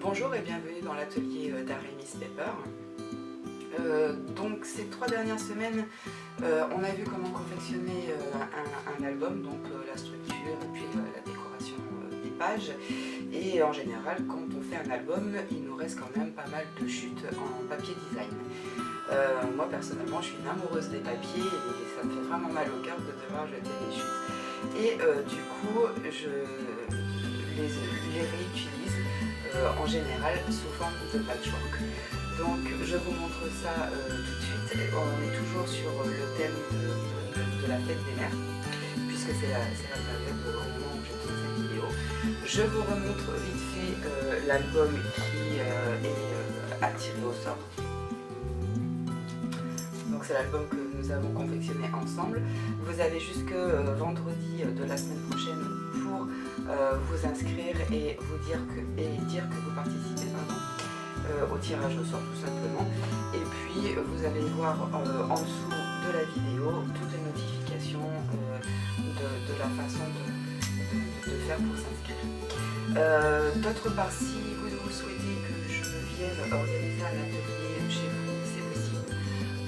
Bonjour et bienvenue dans l'atelier d'Arémis Pepper. Donc ces 3 dernières semaines, on a vu comment confectionner un album, donc la structure et puis la décoration des pages. Et en général, quand on fait un album, il nous reste quand même pas mal de chutes en papier design. Moi personnellement, je suis une amoureuse des papiers et ça me fait vraiment mal au cœur de devoir jeter des chutes. Et du coup, je les réutilise en général sous forme de patchwork. Donc je vous montre ça tout de suite. On est toujours sur le thème de la fête des mères, puisque c'est la période au moment où je tourne cette vidéo. Je vous remontre vite fait l'album qui est attiré au sort. Donc c'est l'album que nous avons confectionné ensemble. Vous avez jusque vendredi de la semaine prochaine pour vous inscrire et dire que vous participez au tirage au sort tout simplement. Et puis vous allez voir en dessous de la vidéo toutes les notifications de la façon de faire pour s'inscrire. D'autre part, si vous souhaitez que je vienne organiser un atelier chez vous, c'est possible.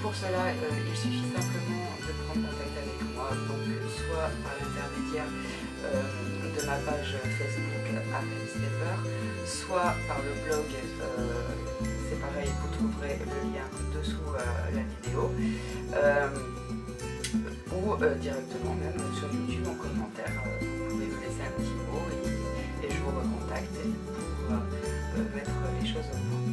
Pour cela, il suffit simplement de prendre contact avec moi, donc soit par l'intermédiaire de ma page Facebook Arémis Pepper, soit par le blog, c'est pareil, vous trouverez le lien dessous la vidéo, ou directement même sur YouTube en commentaire, vous pouvez me laisser un petit mot et je vous recontacte pour mettre les choses au point.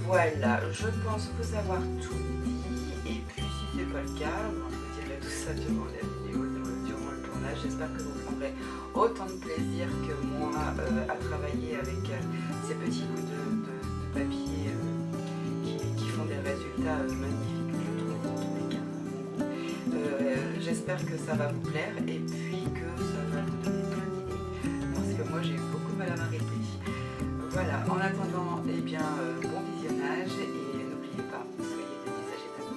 Voilà, je pense vous avoir tout dit, et puis si ce n'est pas le cas, je vous dirai tout ça durant la vidéo, durant le tournage. J'espère que vous prendrez autant de plaisir que moi à travailler avec ces petits bouts de papier qui font des résultats magnifiques, je trouve, en tous les cas, à mon goût. J'espère que ça va vous plaire et puis que ça va vous donner plein d'idées, parce que moi j'ai eu beaucoup de mal à m'arrêter. Voilà, en attendant, eh bien, bon visionnage et n'oubliez pas, soyez des messagers d'amour.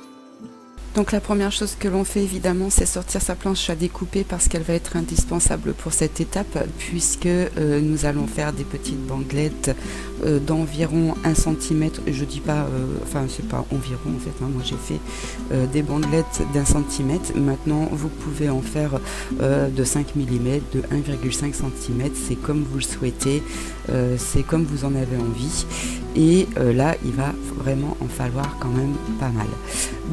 Donc la première chose que l'on fait évidemment, c'est sortir sa planche à découper parce qu'elle va être indispensable pour cette étape, puisque nous allons faire des petites bandelettes d'environ 1 cm. Je dis pas, enfin c'est pas environ en fait, hein, moi j'ai fait des bandelettes d'1 cm. Maintenant vous pouvez en faire de 5 mm, de 1,5 cm, c'est comme vous le souhaitez, c'est comme vous en avez envie. Et là il va vraiment en falloir quand même pas mal.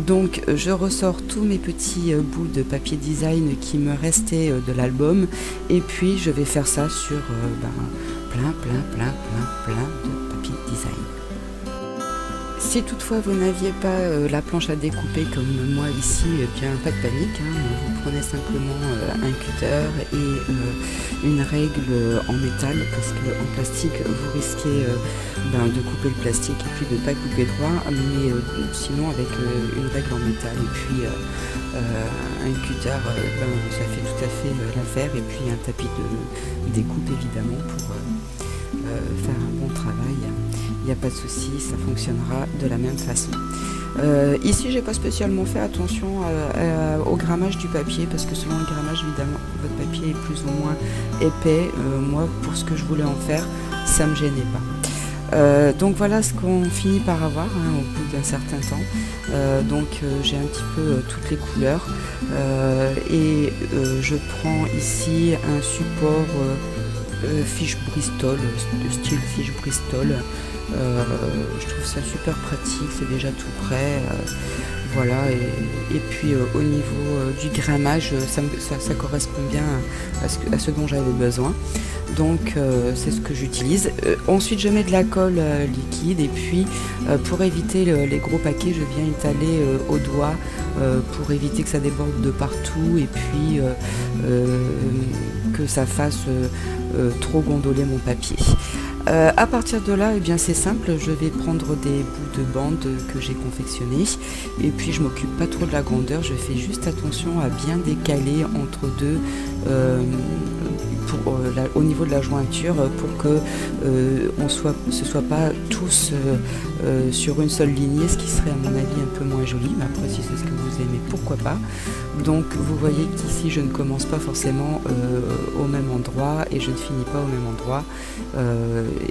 Donc je ressors tous mes petits bouts de papier design qui me restaient de l'album, et puis je vais faire ça sur plein de papier design. Si toutefois vous n'aviez pas la planche à découper comme moi ici, eh bien pas de panique, hein. Vous prenez simplement un cutter et une règle en métal, parce qu'en plastique vous risquez de couper le plastique et puis de ne pas couper droit, mais sinon avec une règle en métal et puis un cutter, ça fait tout à fait l'affaire, et puis un tapis de découpe évidemment pour faire un bon travail. Il n'y a pas de souci, ça fonctionnera de la même façon. Ici, j'ai pas spécialement fait attention au grammage du papier, parce que selon le grammage, évidemment, votre papier est plus ou moins épais. Moi, pour ce que je voulais en faire, ça me gênait pas. Donc voilà ce qu'on finit par avoir au bout d'un certain temps. Donc j'ai un petit peu toutes les couleurs, et je prends ici un support fiche Bristol, style fiche Bristol. Je trouve ça super pratique, c'est déjà tout prêt, voilà, et puis au niveau du grammage, ça correspond bien à ce dont j'avais besoin, donc c'est ce que j'utilise. Ensuite je mets de la colle liquide, et puis pour éviter les gros paquets, je viens étaler au doigt pour éviter que ça déborde de partout, et puis que ça fasse trop gondoler mon papier. À partir de là, eh bien c'est simple, je vais prendre des bouts de bande que j'ai confectionnés, et puis je m'occupe pas trop de la grandeur, je fais juste attention à bien décaler entre deux au niveau de la jointure, pour que ce soit pas tous sur une seule lignée, ce qui serait à mon avis un peu moins joli, mais après si c'est ce que vous aimez, pourquoi pas. Donc vous voyez qu'ici je ne commence pas forcément au même endroit et je ne finis pas au même endroit,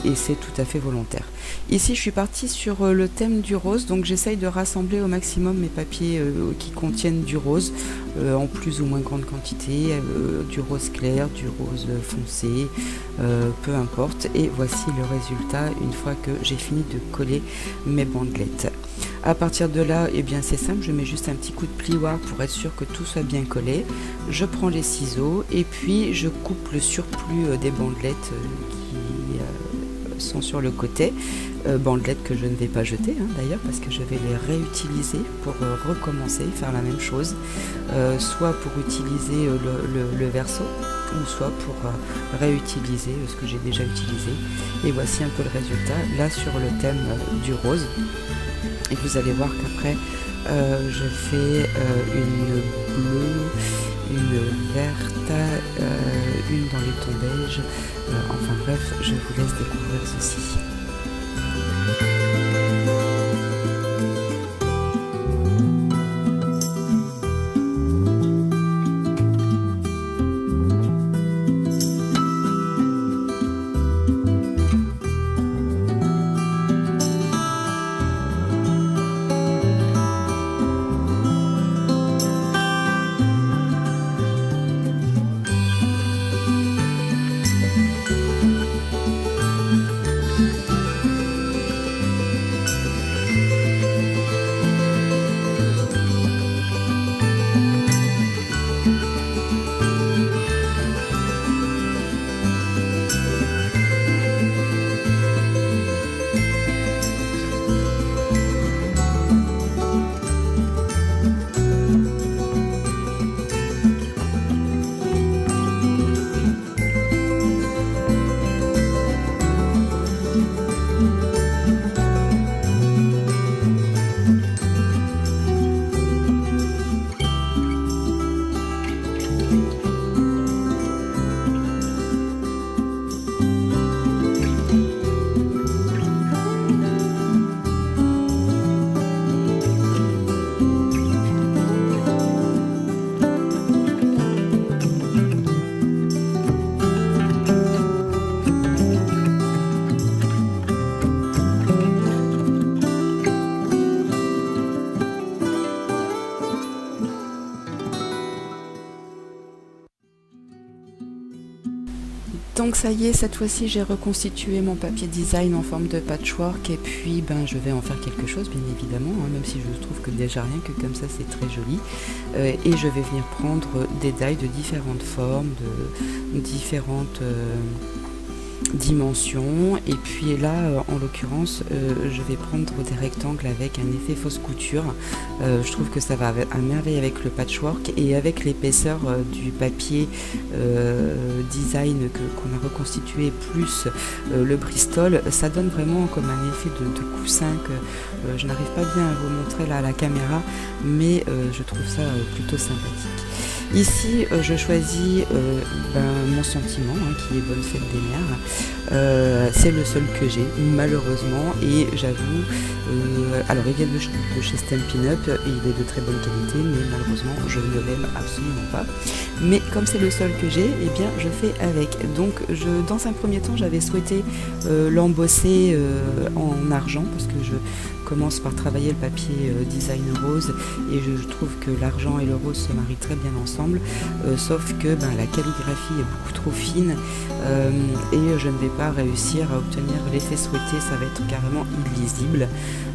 et c'est tout à fait volontaire. Ici je suis partie sur le thème du rose, donc j'essaye de rassembler au maximum mes papiers qui contiennent du rose en plus ou moins grande quantité, du rose clair, du rose foncé, peu importe, et voici le résultat une fois que j'ai fini de coller mes bandelettes. À partir de là, eh bien c'est simple, je mets juste un petit coup de plioir pour être sûr que tout soit bien collé. Je prends les ciseaux et puis je coupe le surplus des bandelettes qui sont sur le côté. Bandelettes que je ne vais pas jeter d'ailleurs, parce que je vais les réutiliser pour recommencer, faire la même chose, soit pour utiliser le verso, ou soit pour réutiliser ce que j'ai déjà utilisé. Et voici un peu le résultat, là sur le thème du rose. Et vous allez voir qu'après je fais une bleue, une verte, une dans les tons beige, enfin bref, je vous laisse découvrir ceci. Donc ça y est, cette fois-ci j'ai reconstitué mon papier design en forme de patchwork et puis je vais en faire quelque chose bien évidemment, même si je trouve que déjà rien que comme ça c'est très joli. Et je vais venir prendre des die de différentes formes, de différentes dimensions, et puis là en l'occurrence je vais prendre des rectangles avec un effet fausse couture. Je trouve que ça va à merveille avec le patchwork et avec l'épaisseur du papier design qu'on a reconstitué plus le Bristol, ça donne vraiment comme un effet de coussin que je n'arrive pas bien à vous montrer là à la caméra, mais je trouve ça plutôt sympathique. Ici je choisis mon sentiment qui est Bonne Fête des Mères. C'est le seul que j'ai malheureusement, et j'avoue alors il vient de chez Stampin' Up et il est de très bonne qualité, mais malheureusement je ne l'aime absolument pas, mais comme c'est le seul que j'ai, eh bien je fais avec. Donc dans un premier temps j'avais souhaité l'embosser en argent, parce que je commence par travailler le papier design rose et je trouve que l'argent et le rose se marient très bien ensemble, sauf que la calligraphie est beaucoup trop fine et je ne vais pas réussir à obtenir l'effet souhaité, ça va être carrément illisible.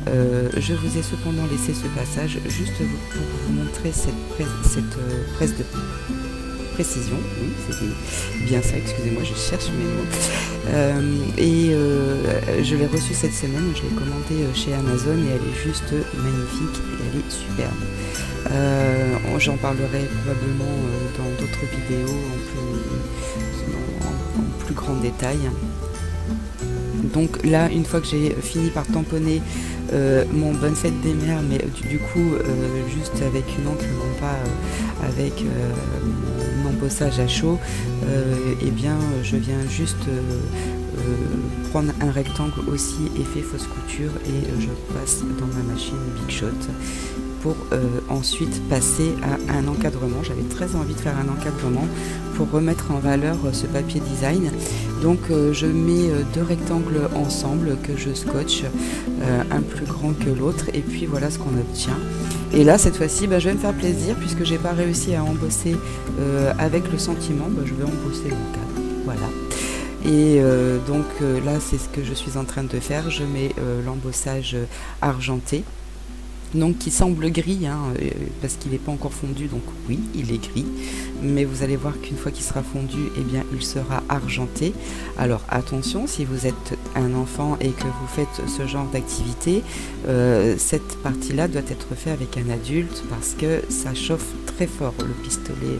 Je vous ai cependant laissé ce passage juste pour vous montrer cette presse de précision, oui c'est bien ça, excusez-moi je cherche mes mots, je l'ai reçue cette semaine, je l'ai commandée chez Amazon et elle est juste magnifique et elle est superbe. J'en parlerai probablement dans d'autres vidéos en plus grand détail. Donc là, une fois que j'ai fini par tamponner mon Bonne Fête des Mères, mais du coup juste avec une encre, non pas avec mon embossage à chaud, et bien je viens juste prendre un rectangle aussi effet fausse couture et je passe dans ma machine Big Shot pour ensuite passer à un encadrement. J'avais très envie de faire un encadrement pour remettre en valeur ce papier design. Donc je mets deux rectangles ensemble que je scotche, un plus grand que l'autre, et puis voilà ce qu'on obtient. Et là cette fois-ci je vais me faire plaisir puisque j'ai pas réussi à embosser avec le sentiment, je vais embosser mon cadre, voilà. Et donc là c'est ce que je suis en train de faire, je mets l'embossage argenté, donc qui semble gris parce qu'il n'est pas encore fondu, donc oui il est gris, mais vous allez voir qu'une fois qu'il sera fondu, eh bien il sera argenté. Alors attention, si vous êtes un enfant et que vous faites ce genre d'activité, cette partie là doit être faite avec un adulte parce que ça chauffe très fort, le pistolet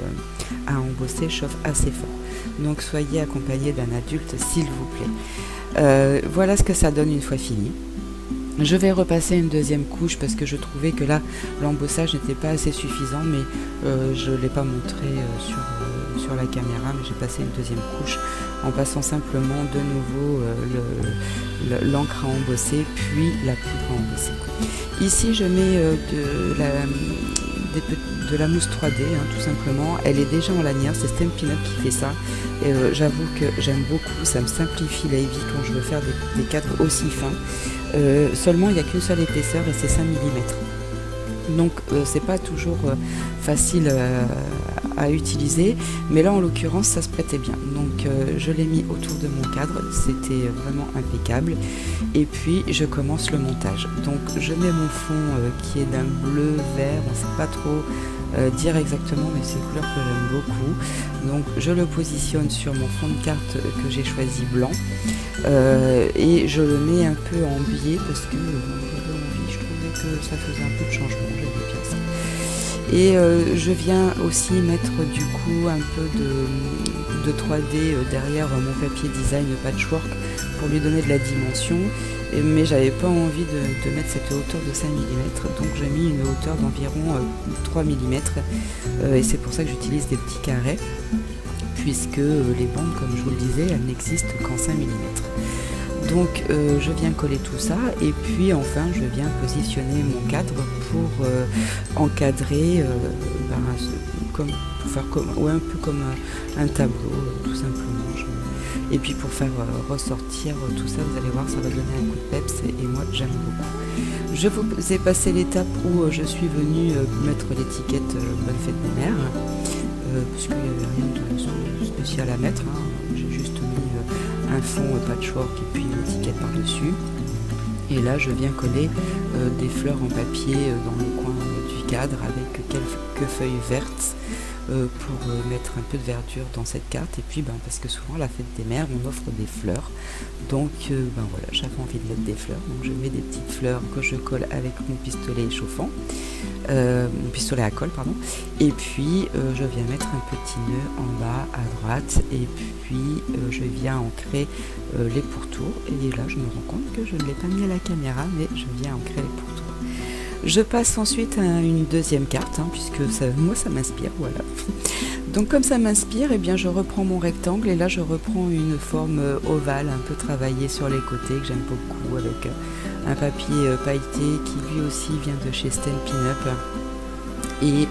à embosser chauffe assez fort, donc soyez accompagné d'un adulte s'il vous plaît. Voilà ce que ça donne une fois fini. Je vais repasser une deuxième couche parce que je trouvais que là l'embossage n'était pas assez suffisant, mais je ne l'ai pas montré sur la caméra, mais j'ai passé une deuxième couche en passant simplement de nouveau l'encre à embosser puis la poudre à embosser. Ici je mets de la mousse 3D tout simplement, elle est déjà en lanière, c'est Stampin' Up qui fait ça. J'avoue que j'aime beaucoup, ça me simplifie la vie quand je veux faire des cadres aussi fins. Seulement il n'y a qu'une seule épaisseur et c'est 5 mm. Donc c'est pas toujours facile à utiliser, mais là en l'occurrence ça se prêtait bien. Donc je l'ai mis autour de mon cadre, c'était vraiment impeccable. Et puis je commence le montage. Donc je mets mon fond qui est d'un bleu vert, on ne sait pas trop dire exactement, mais c'est une couleur que j'aime beaucoup. Donc je le positionne sur mon fond de carte que j'ai choisi blanc, et je le mets un peu en biais parce que j'avais envie, je trouvais que ça faisait un peu de changement, j'aimais bien ça. Et je viens aussi mettre du coup un peu de 3D derrière mon papier design patchwork pour lui donner de la dimension, mais j'avais pas envie de mettre cette hauteur de 5 mm, donc j'ai mis une hauteur d'environ 3 mm, et c'est pour ça que j'utilise des petits carrés, puisque les bandes, comme je vous le disais, elles n'existent qu'en 5 mm. Donc je viens coller tout ça, et puis enfin je viens positionner mon cadre pour encadrer, un peu comme un tableau, tout simplement. Et puis pour faire ressortir tout ça, vous allez voir, ça va donner un coup de peps, et moi j'aime beaucoup. Je vous ai passé l'étape où je suis venue mettre l'étiquette Bonne fête des mères, puisqu'il n'y avait rien de spécial à mettre, j'ai juste mis un fond patchwork et puis une étiquette par-dessus. Et là je viens coller des fleurs en papier dans le coin du cadre avec quelques feuilles vertes, pour mettre un peu de verdure dans cette carte. Et puis parce que souvent la fête des mères on offre des fleurs, donc voilà, j'avais envie de mettre des fleurs, donc je mets des petites fleurs que je colle avec mon pistolet chauffant, mon pistolet à colle pardon, et puis je viens mettre un petit nœud en bas à droite, et puis je viens ancrer les pourtours. Et là je me rends compte que je ne l'ai pas mis à la caméra, mais je viens ancrer les pourtours. Je passe ensuite à une deuxième carte, puisque moi ça m'inspire, voilà. Donc comme ça m'inspire, bien je reprends mon rectangle, et là je reprends une forme ovale, un peu travaillée sur les côtés, que j'aime beaucoup, avec un papier pailleté qui lui aussi vient de chez Stampin' Up. Et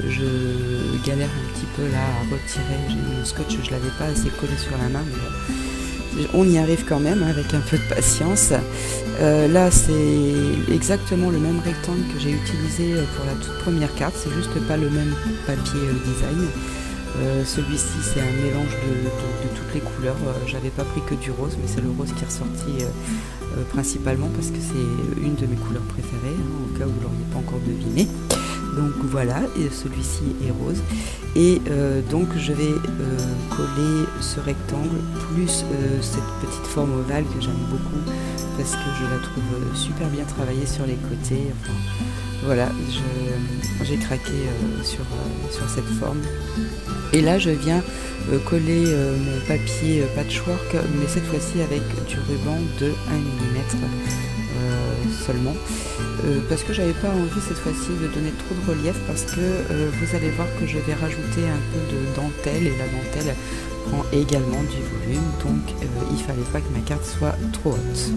je galère un petit peu là à retirer, j'ai mis mon scotch, je l'avais pas assez collé sur la main, mais bon. On y arrive quand même avec un peu de patience. Là c'est exactement le même rectangle que j'ai utilisé pour la toute première carte, c'est juste pas le même papier design. Celui-ci c'est un mélange de toutes les couleurs, j'avais pas pris que du rose, mais c'est le rose qui est ressorti principalement parce que c'est une de mes couleurs préférées, au cas où vous l'auriez pas encore deviné. Donc voilà, et celui-ci est rose, et donc je vais coller ce rectangle plus cette petite forme ovale que j'aime beaucoup parce que je la trouve super bien travaillée sur les côtés. Enfin, voilà, j'ai craqué sur cette forme. Et là je viens coller mon papier patchwork, mais cette fois-ci avec du ruban de 1 mm seulement, parce que j'avais pas envie cette fois-ci de donner trop de relief, parce que vous allez voir que je vais rajouter un peu de dentelle, et la dentelle prend également du volume, donc il fallait pas que ma carte soit trop haute.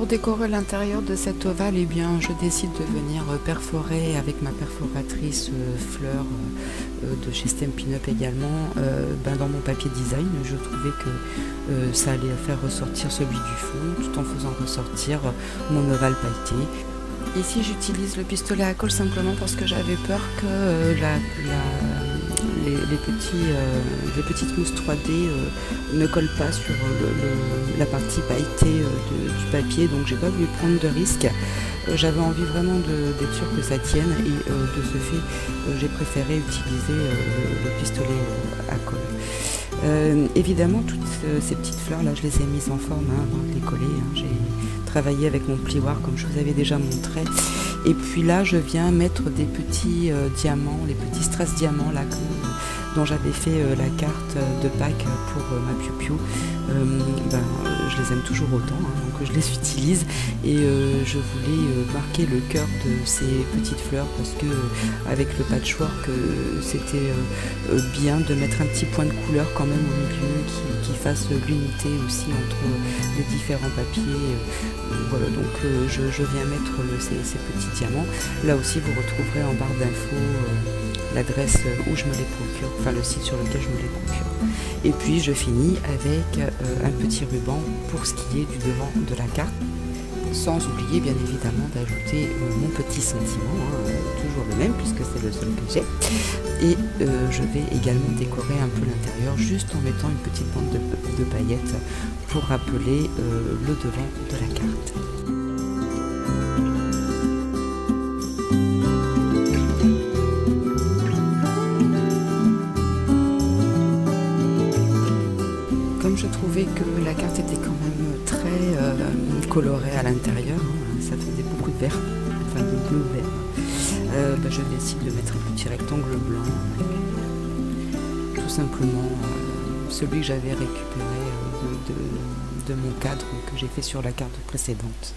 Pour décorer l'intérieur de cet ovale, eh bien, je décide de venir perforer avec ma perforatrice fleur de chez Stampin' Up également. Dans mon papier design, je trouvais que ça allait faire ressortir celui du fond tout en faisant ressortir mon ovale pailleté. Ici, j'utilise le pistolet à colle simplement parce que j'avais peur que les petites mousses 3D ne collent pas sur la partie pailletée du papier, donc j'ai pas voulu prendre de risque. J'avais envie vraiment d'être sûre que ça tienne et de ce fait j'ai préféré utiliser le pistolet à colle. Évidemment toutes ces petites fleurs là je les ai mises en forme avant de les coller, j'ai travaillé avec mon plioir comme je vous avais déjà montré. Et puis là, je viens mettre des petits diamants, les petits strass diamants là, dont j'avais fait la carte de Pâques pour ma piou-piou. Je les aime toujours autant, donc je les utilise. Et je voulais marquer le cœur de ces petites fleurs parce que avec le patchwork, c'était bien de mettre un petit point de couleur quand même au milieu qui fasse l'unité aussi entre les différents papiers. Voilà, donc je viens mettre ces petits diamants. Là aussi, vous retrouverez en barre d'infos l'adresse où je me les procure, enfin le site sur lequel je me les procure. Et puis je finis avec un petit ruban pour ce qui est du devant de la carte, sans oublier bien évidemment d'ajouter mon petit sentiment, toujours le même puisque c'est le seul que j'ai. Et je vais également décorer un peu l'intérieur juste en mettant une petite bande de paillettes pour rappeler le devant de la carte. Comme je trouvais que la carte était quand même très colorée à l'intérieur, ça faisait beaucoup de vert, enfin de bleu vert, je décide de mettre un petit rectangle blanc, tout simplement celui que j'avais récupéré de mon cadre que j'ai fait sur la carte précédente.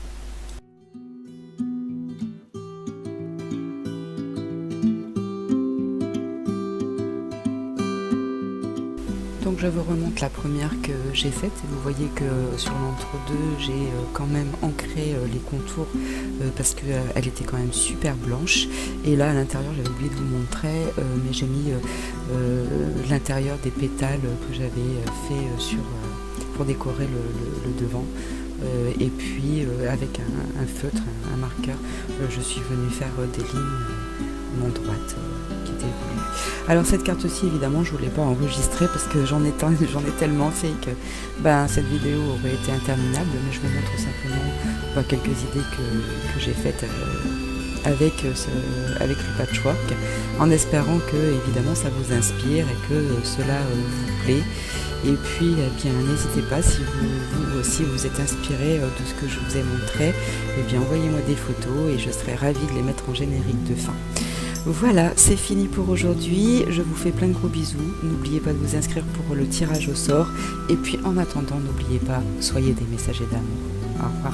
Donc je vous remonte la première que j'ai faite et vous voyez que sur l'entre-deux j'ai quand même ancré les contours parce qu'elle était quand même super blanche. Et là à l'intérieur j'avais oublié de vous montrer mais j'ai mis l'intérieur des pétales que j'avais fait pour décorer le devant. Et puis avec un feutre, un marqueur, je suis venue faire des lignes non droites qui étaient voulues. Alors cette carte-ci évidemment je ne voulais pas enregistrer parce que j'en ai tellement fait que cette vidéo aurait été interminable, mais je vous montre simplement quelques idées que j'ai faites avec le patchwork, en espérant que évidemment ça vous inspire et que cela vous plaît. Et puis n'hésitez pas, si vous aussi vous êtes inspiré de ce que je vous ai montré, envoyez-moi des photos et je serai ravie de les mettre en générique de fin. Voilà, c'est fini pour aujourd'hui, je vous fais plein de gros bisous, n'oubliez pas de vous inscrire pour le tirage au sort, et puis en attendant, n'oubliez pas, soyez des messagers d'amour. Au revoir.